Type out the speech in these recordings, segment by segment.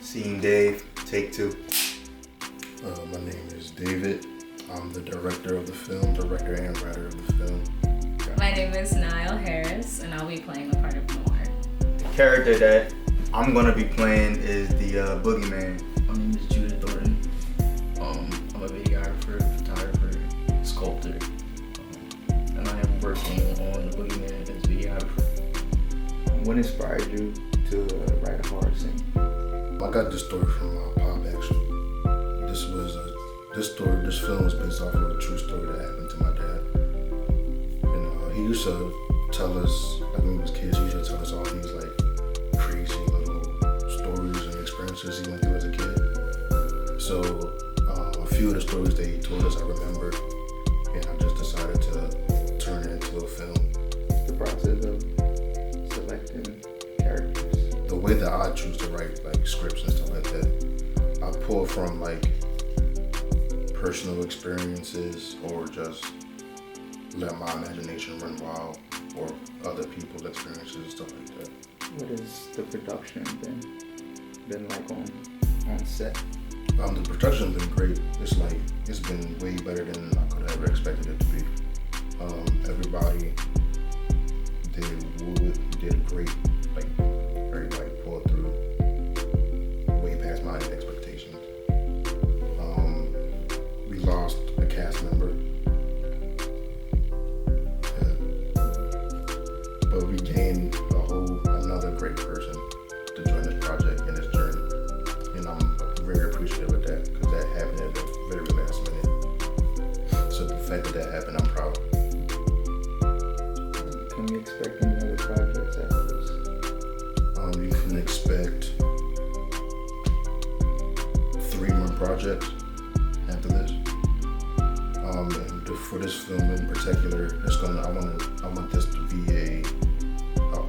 Seeing Dave, take two. My name is David. I'm the director of the film, director and writer of the film. My name is Niall Harris, and I'll be playing the part of Noir. The character that I'm gonna be playing is the Boogeyman. My name is Judith Thornton. I'm a videographer, photographer, sculptor, and I am working on the Boogeyman as videographer. What inspired you to write a horror scene? I got this story from my pop, actually. This film was based off of a true story that happened to my dad. And he used to tell us, like when we was kids, he used to tell us all these like crazy little stories and experiences he went through as a kid. So a few of the stories that he told us I remembered, and I just decided to turn it into a film. The process of selecting characters. The way that I choose to write like scripts and stuff like that, I pull from like personal experiences or just let my imagination run wild, or other people's experiences and stuff like that. What has the production been like on set? The production's been great. It's been way better than I could have ever expected it to be. Everybody did great. Like everybody pulled through way past my expectations. We lost a cast member, but we gained another great person to join this project and this journey, and I'm very appreciative of that because that happened at the very last minute. So the fact that happened, I'm proud. Can we expect any other projects after this? You can expect 3 more projects after this. And for this film in particular, I want this to be a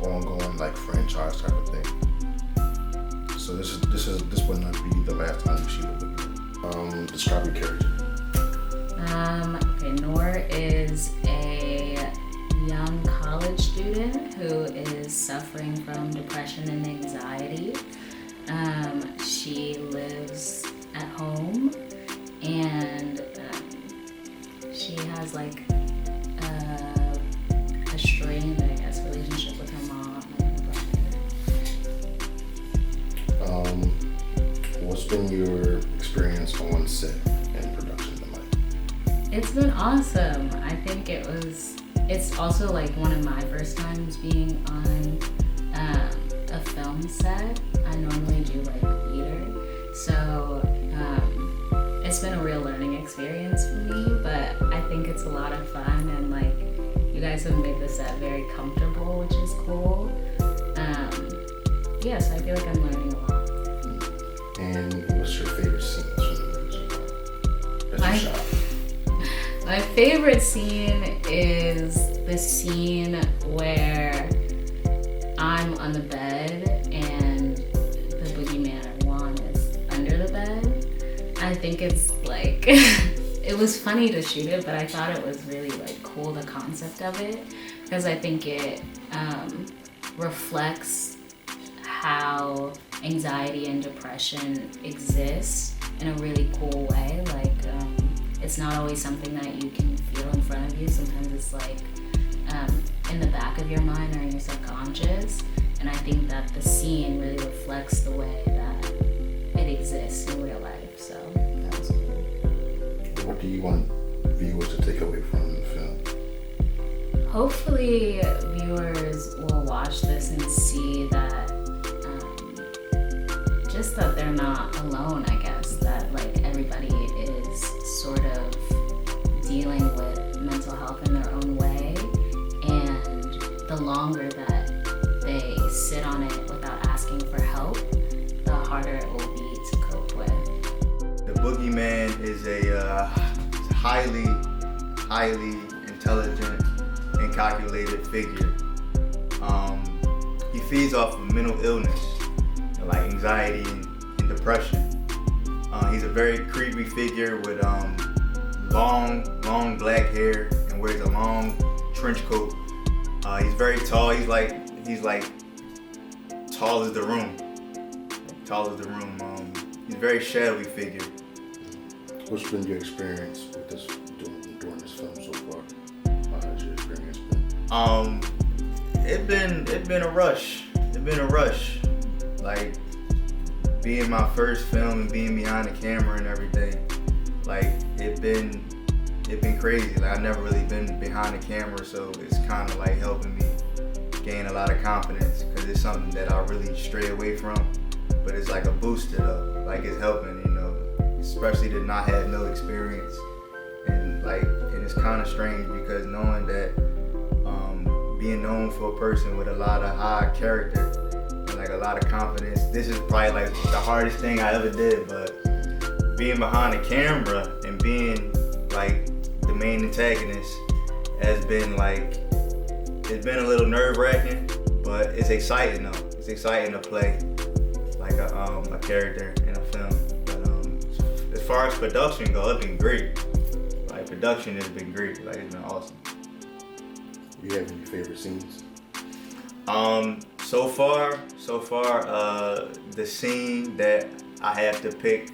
ongoing like franchise type of thing. So this will not be the last time you see the movie. Describe your character. Okay, Noor is a young college student who is suffering from depression and anxiety. She lives at home, and she has like a strained, I guess, relationship with her mom and her brother. What's been your experience on set and production tonight? It's been awesome. I think it's also like one of my first times being on a film set. I normally do like theater, so it's been a real learning experience for me, but I think it's a lot of fun, and like you guys have made the set very comfortable, which is cool. So I feel like I'm learning a lot. And what's your favorite scenes from the movie that you shot? My favorite scene is the scene where I'm on the bed and the boogeyman Juan is under the bed. I think it's like it was funny to shoot it, but I thought it was really like cool, the concept of it, because I think it reflects how anxiety and depression exists in a really cool way. Like it's not always something that you can feel in front of you. Sometimes it's like in the back of your mind or in your subconscious. And I think that the scene really reflects the way that it exists in real life. So that was cool. What do you want viewers to take away from the film? Hopefully viewers will watch this and see that just that they're not alone, I guess, that like everybody is sort of dealing with mental health in their own way, and the longer that they sit on it without asking for help, the harder it will be to cope with. The Boogeyman is a highly intelligent and calculated figure. He feeds off of mental illness, like anxiety and depression. He's a very creepy figure with long black hair and wears a long trench coat. He's very tall. He's like tall as the room tall as the room. He's a very shadowy figure. What's been your experience with this during this film so far? How has your experience been? It's been a rush. It's been a rush. Like being my first film and being behind the camera and everything. Like it's been crazy. Like I've never really been behind the camera, so it's kind of like helping me gain a lot of confidence because it's something that I really stray away from. But it's like a booster though. Like it's helping, you know, especially to not have no experience. And it's kind of strange because knowing that being known for a person with a lot of high character and like a lot of confidence, this is probably like the hardest thing I ever did. But being behind the camera and being like the main antagonist has been like, it's been a little nerve-wracking, but it's exciting though. It's exciting to play like a character in a film. But as far as production goes, it's been great. Like production has been great. Like it's been awesome. Do you have any favorite scenes? So far, the scene that I have to pick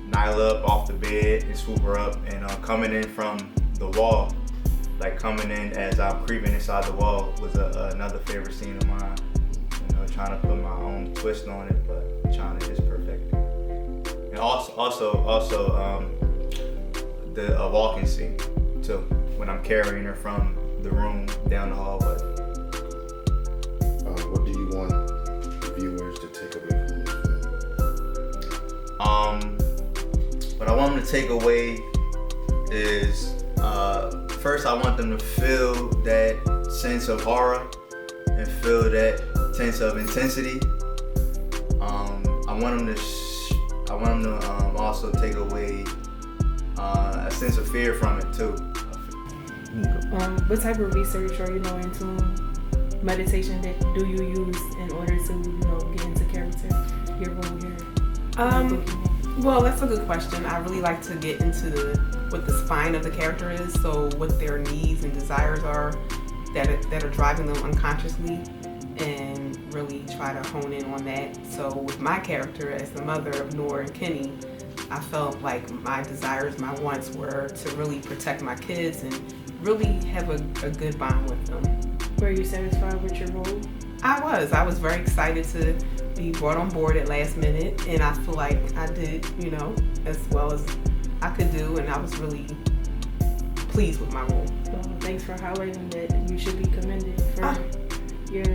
Nyla up off the bed and swoop her up and coming in from the wall, like coming in as I'm creeping inside the wall was another favorite scene of mine. You know, trying to put my own twist on it, but trying to just perfect it. And also the walking scene too, when I'm carrying her from the room down the hallway. What do you want the viewers to take away from this film? What I want them to take away is first I want them to feel that sense of horror and feel that sense of intensity. I want them to also take away a sense of fear from it too. What type of research or into meditation that do you use in order to get into character, your role here? Well, that's a good question. I really like to get into what the spine of the character is, so what their needs and desires are that are driving them unconsciously, and really try to hone in on that. So with my character as the mother of Noor and Kenny, I felt like my desires, my wants were to really protect my kids and really have a good bond with them. Were you satisfied with your role? I was very excited to be brought on board at last minute, and I feel like I did, as well as I could do, and I was really pleased with my role. Well, thanks for highlighting that. You should be commended for your...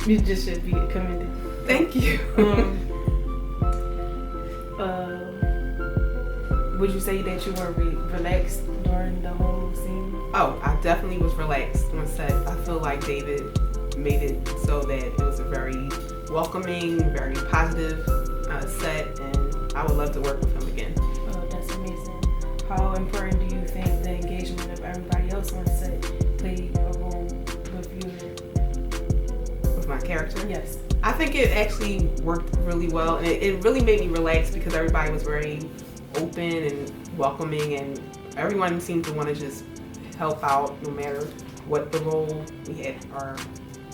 You just should be commended. Thank you. Would you say that you were relaxed during the whole scene? Oh, I definitely was relaxed on set. I feel like David made it so that it was a very welcoming, very positive set, and I would love to work with him again. Oh, that's amazing. How important do you think the engagement of everybody else on set played a role with you? With my character? Yes. I think it actually worked really well, and it really made me relax because everybody was very open and welcoming, and everyone seemed to want to just help out no matter what the role. We had our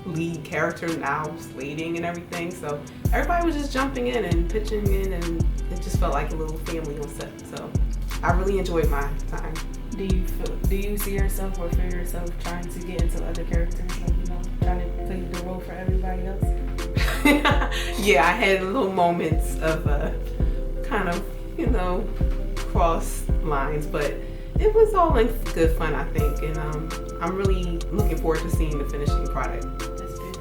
lead character now slating and everything, so everybody was just jumping in and pitching in, and it just felt like a little family on set. So I really enjoyed my time. Do you see yourself or feel yourself trying to get into other characters, like, trying to play the role for everybody else? Yeah, I had little moments of kind of, cross lines, but it was all in good fun, I think, and I'm really looking forward to seeing the finishing product. That's good.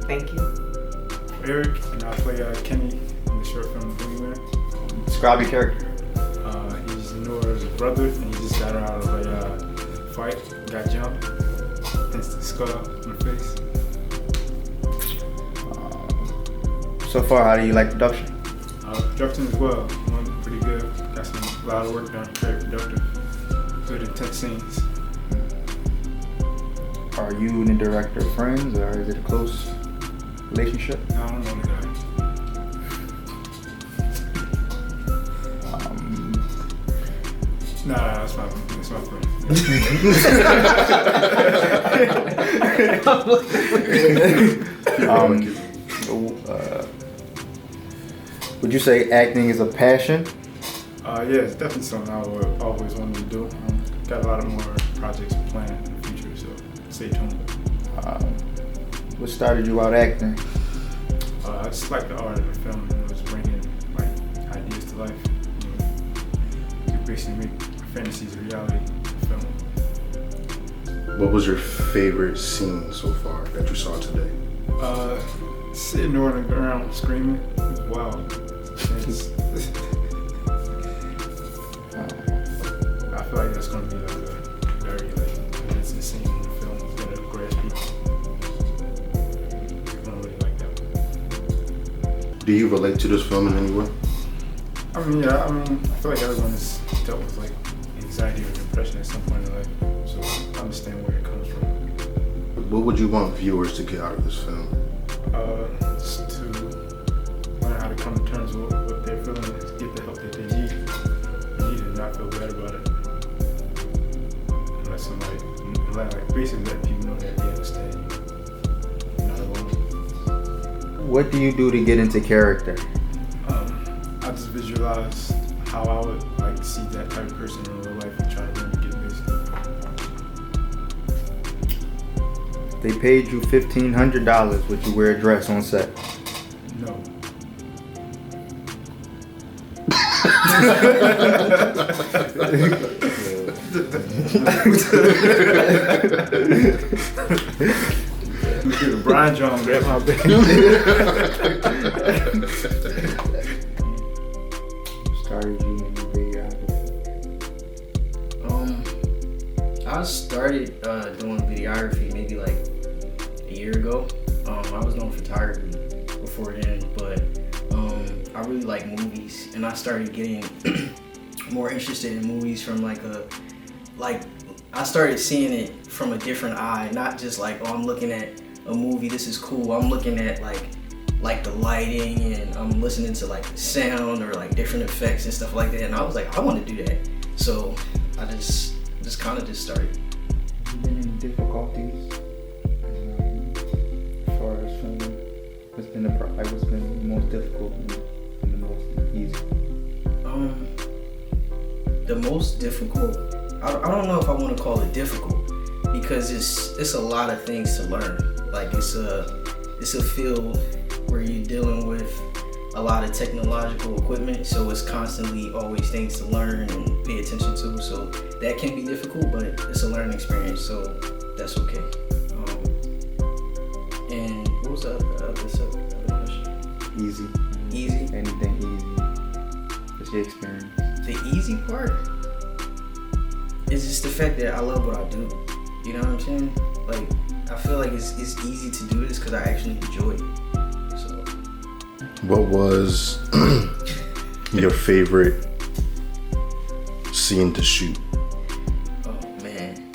Thank you. Eric, and I play Kenny in the short film Boogeyman. Describe your character. He's Noor's brother, and he just got out of a fight, got jumped, instant skull in the face. So far, how do you like production? Production as well, went pretty good. Got a lot of work done, very productive, good intense scenes. Are you and the director friends, or is it a close relationship? I don't know the guy. Nah, that's my friend. Would you say acting is a passion? Yeah, it's definitely something I would always wanted to do. Got a lot of more projects planned in the future, so stay tuned. What started you out acting? I just like the art of the film, just bringing like ideas to life. You basically make fantasies a reality in the film. What was your favorite scene so far that you saw today? Sitting there on the ground screaming. It was wild. I feel like that's going to be like a very convincing scene in the film. It's going to grasp people. You're going to really like that. Do you relate to this film in any way? I feel like everyone has dealt with like anxiety or depression at some point in life, so I understand where it comes from. What would you want viewers to get out of this film? Just to learn how to come to terms with what they're feeling, and get the help that they need and not feel bad about it. And let somebody, basically let people know that they understand you're not alone. What do you do to get into character? I just visualize how I would like to see that type of person in real life and try to mimic it basically. They paid you $1,500. Would you wear a dress on set? No. Brian John grabbed my bag. Started you in your videography? I started doing videography maybe like a year ago. I was doing photography before then, but I really like movies, and I started getting more interested in movies from I started seeing it from a different eye, not just like, oh, I'm looking at a movie, this is cool. I'm looking at like the lighting, and I'm listening to like the sound or like different effects and stuff like that. And I was like, I want to do that. So I just kind of started. Have you been in difficulties as far as filming? What's been the most difficult and the most easy? The most difficult, I don't know if I want to call it difficult, because it's a lot of things to learn. Like it's a field where you're dealing with a lot of technological equipment, so it's constantly always things to learn and pay attention to. So that can be difficult, but it's a learning experience, so that's okay. And what was the other question? Easy. Easy. Anything easy. What's your experience? The easy part is just the fact that I love what I do. You know what I'm saying? Like, I feel like it's easy to do this because I actually enjoy it. So. What was your favorite scene to shoot? Oh man,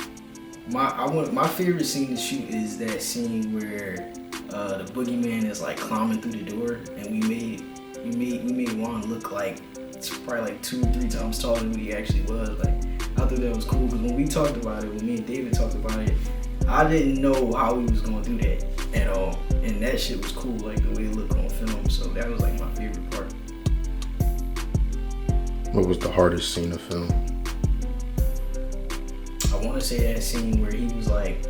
my favorite scene to shoot is that scene where the Boogeyman is like climbing through the door, and we made Juan look like it's probably like 2 or 3 times taller than what he actually was. Like, I thought that was cool because when we talked about it, when me and David talked about it, I didn't know how we was gonna do that at all, and that shit was cool, like the way it looked on film. So that was like my favorite part. What was the hardest scene to film? I want to say that scene where he was like,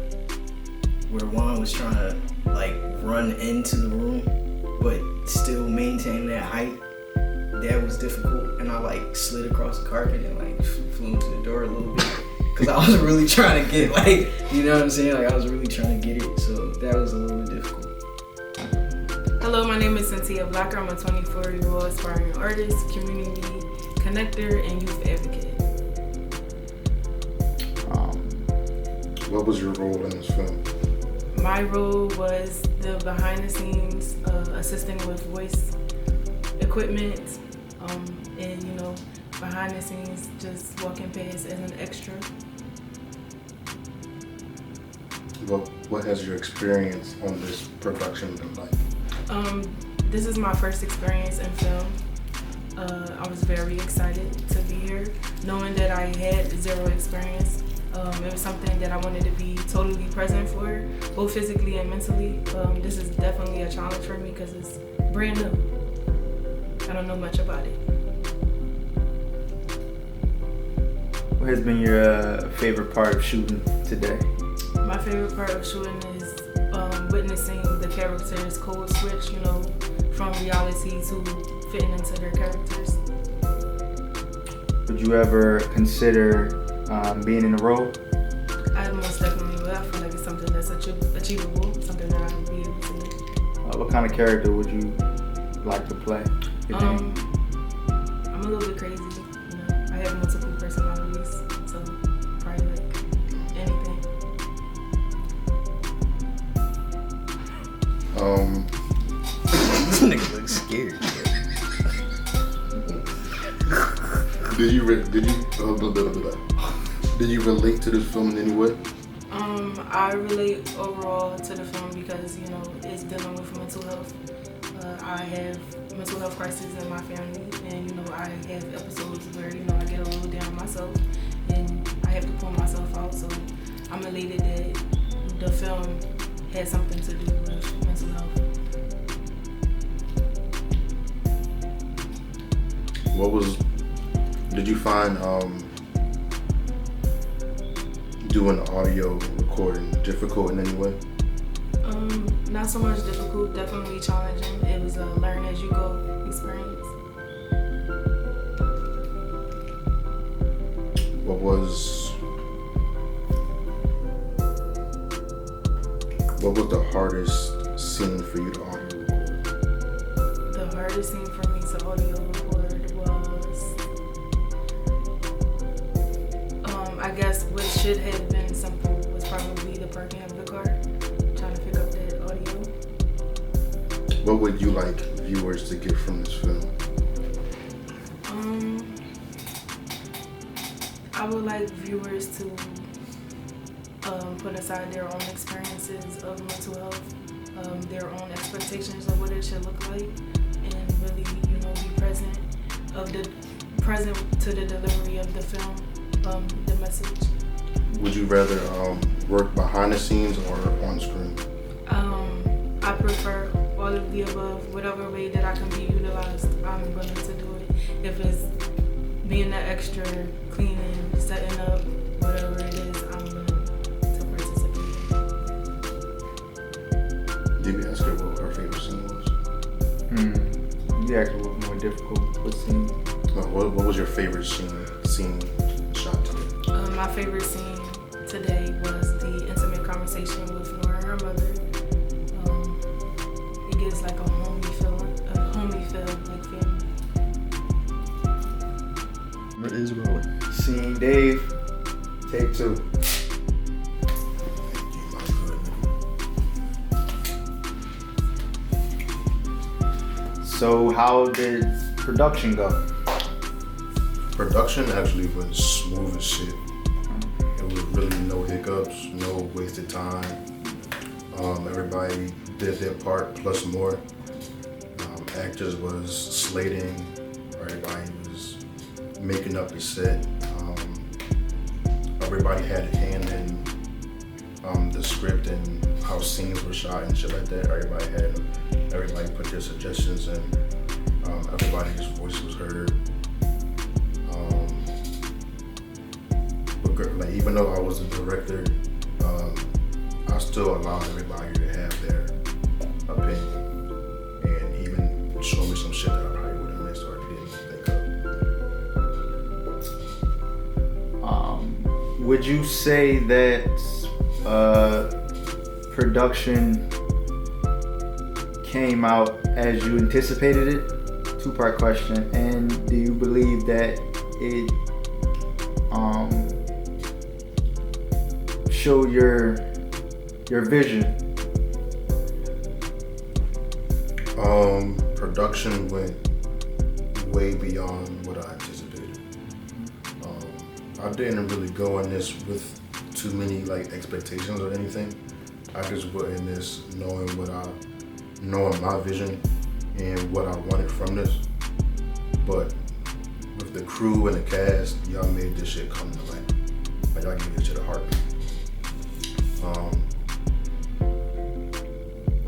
where Juan was trying to like run into the room, but still maintain that height. That was difficult, and I like slid across the carpet and like flew into the door a little bit because I was really trying to get like, you know what I'm saying? Like I was really trying to get it, so that was a little bit difficult. Hello, my name is Cynthia Blacker. I'm a 24-year-old aspiring artist, community connector, and youth advocate. What was your role in this film? My role was the behind the scenes, assisting with voice equipment, and behind the scenes, just walking past as an extra. What has your experience on this production been like? This is my first experience in film. I was very excited to be here, knowing that I had zero experience. It was something that I wanted to be totally present for, both physically and mentally. This is definitely a challenge for me because it's brand new. I don't know much about it. What has been your favorite part of shooting today? My favorite part of shooting is witnessing the characters code switch, from reality to fitting into their characters. Would you ever consider being in a role? I most definitely will. I feel like it's something that's achievable, something that I would be able to do. What kind of character would you like to play? if any? I'm a little bit crazy. I have multiple personalities, so probably like anything. This nigga looks scared. Did you relate to this film in any way? I relate overall to the film because it's dealing with mental health. I have mental health crises in my family, and I have episodes where I get a little down myself, and I have to pull myself out. So I'm elated that the film had something to do with mental health. Did you find doing audio recording difficult in any way? Not so much difficult, definitely challenging. It was a learn as you go experience. What was the hardest scene for you to audio record? The hardest scene for me to audio record was, I guess what should have been simple was probably the parking of the car, trying to pick up that audio. What would you like viewers to get from this film? I would like viewers to put aside their own experiences of mental health, their own expectations of what it should look like, and really, be present to the delivery of the film, the message. Would you rather work behind the scenes or on screen? I prefer all of the above. Whatever way that I can be utilized, I'm willing to do it. If it's being an extra, cleaning, setting up, whatever it is, I'm willing to participate. Did we ask her what her favorite scene was? You asked what was more difficult. What scene? What was your favorite scene shot today? My favorite scene today was the intimate conversation with Nora and her mother. It gives like a homey feel, like family. What is rolling? Scene Dave. Take 2. So how did production go? Production actually went smooth as shit. There was really no hiccups, no wasted time. Everybody did their part plus more. Actors was slating, everybody was making up the set. Everybody had a hand in the script and how scenes were shot and shit like that. Everybody put their suggestions in. Everybody's voice was heard. But even though I was the director, I still allowed everybody to have their opinion and even show me some shit that I probably wouldn't miss or didn't think of. Would you say that production came out as you anticipated it? 2-part question. And do you believe that it showed your vision? Production went way beyond what I anticipated. I didn't really go in this with too many expectations or anything. I just went in this knowing my vision and what I wanted from this. But with the crew and the cast, y'all made this shit come to life. Like I give it to the heart.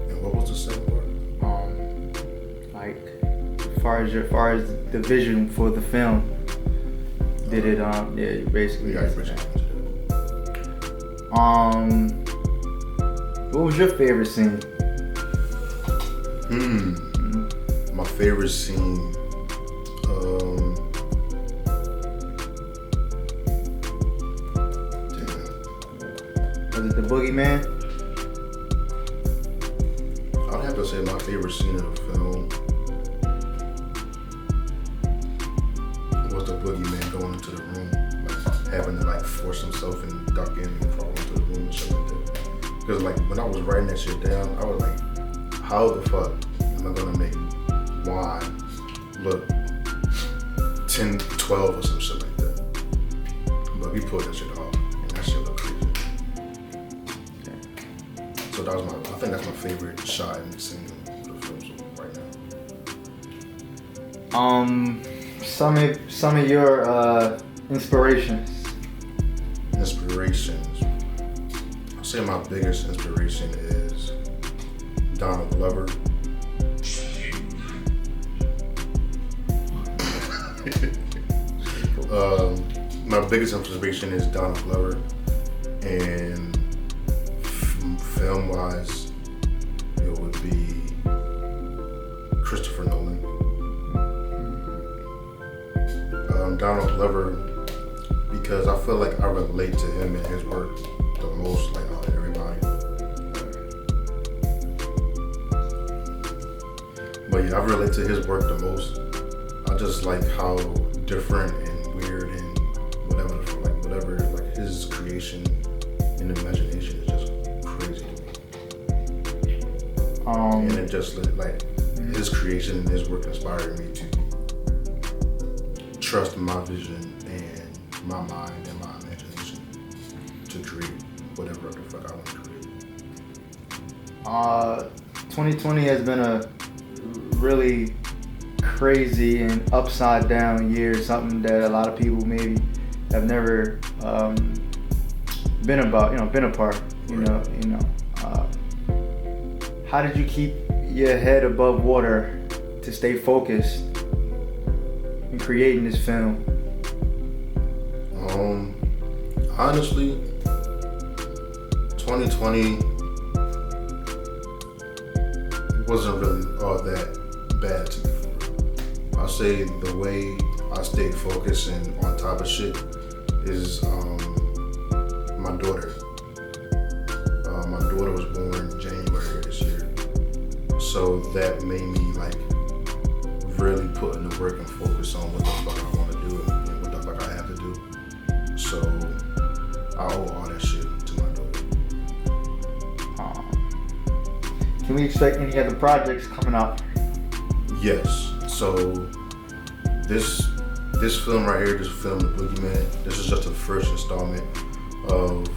And what was the second part? Like as far as the vision for the film, did it yeah, basically. Yeah, what was your favorite scene? My favorite scene. Was it the Boogeyman? I'd have to say my favorite scene of the film was the Boogeyman going into the room, like having to like force himself and duck in and crawl into the room and shit like that. Because like when I was writing that shit down, I was like, how the fuck am I gonna make wine look 10, 12 or some shit like that? But we pulled that shit off, and that shit looked crazy. So that was I think that's my favorite shot in the scene of the film right now. Some of your inspirations. Inspirations. I'll say my biggest inspiration is Donald Glover. My biggest inspiration is Donald Glover, and film-wise, it would be Christopher Nolan. Donald Glover, because I feel like I relate to him and his work the most, like out of everybody. But yeah, I relate to his work the most. I just like how different and weird and whatever, like his creation and imagination is just crazy to me. And it just like his creation and his work inspired me to trust my vision and my mind and my imagination to create whatever the fuck I want to create. 2020 has been a really crazy and upside down year, something that a lot of people maybe have never been a part. How did you keep your head above water to stay focused in creating this film? Honestly, 2020 wasn't really all that bad to me. I'll say the way I stayed focused and on top of shit is my daughter. My daughter was born January this year, so that made me like really put in the work and focus on what the fuck I want to do and what the fuck I have to do. So I owe all that shit to my daughter. Can we expect any other projects coming out? Yes. So this film right here, this film, The Boogeyman, this is just the first installment of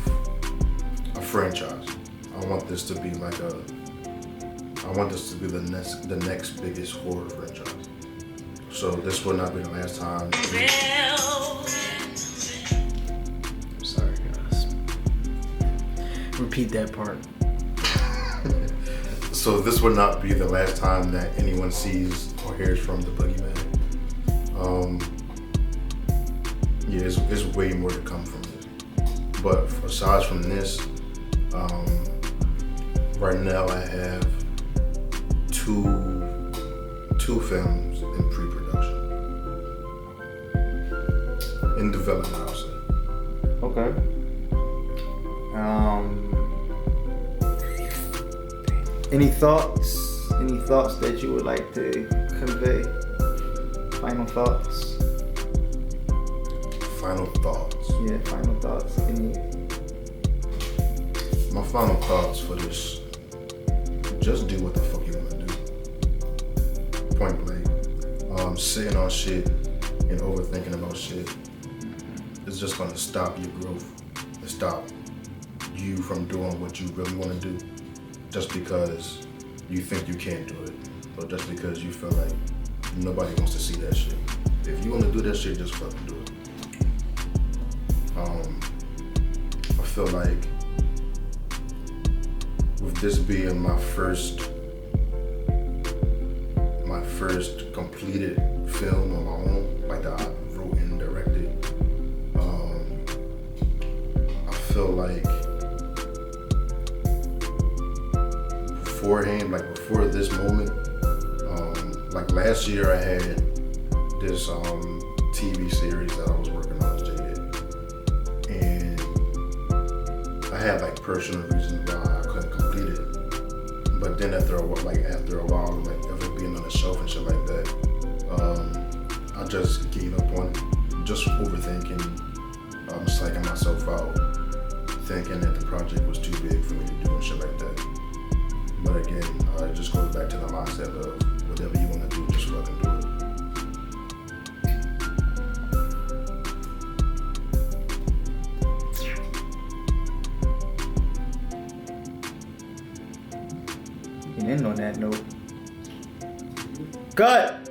a franchise. I want this to be the next biggest horror franchise. So this will not be the last time. Sorry, guys. Repeat that part. So this will not be the last time that anyone sees or hears from the Boogeyman. Yeah, there's way more to come from this. But aside from this, right now I have two films in pre-production. In development, I'll say. Okay. Any thoughts that you would like to convey? Final thoughts? Final thoughts. Yeah, final thoughts. My final thoughts for this: just do what the fuck you want to do. Point blank. Sitting on shit and overthinking about shit is just gonna stop your growth and stop you from doing what you really want to do, just because you think you can't do it, or just because you feel like nobody wants to see that shit. If you want to do that shit, just fucking do it. feel like with this being my first completed film on my own, like that I wrote and directed, I feel like beforehand, like before this moment, like last year I had this TV series that I was working on, Jaded, and I had like personal reasons why I couldn't complete it. But then after a while, like of it being on the shelf and shit like that, I just gave up on it, just overthinking, psyching myself out, thinking that the project was too big for me to do and shit like that. But again, it just goes back to the mindset of whatever you want to do, just fucking do it. And then on that note, cut!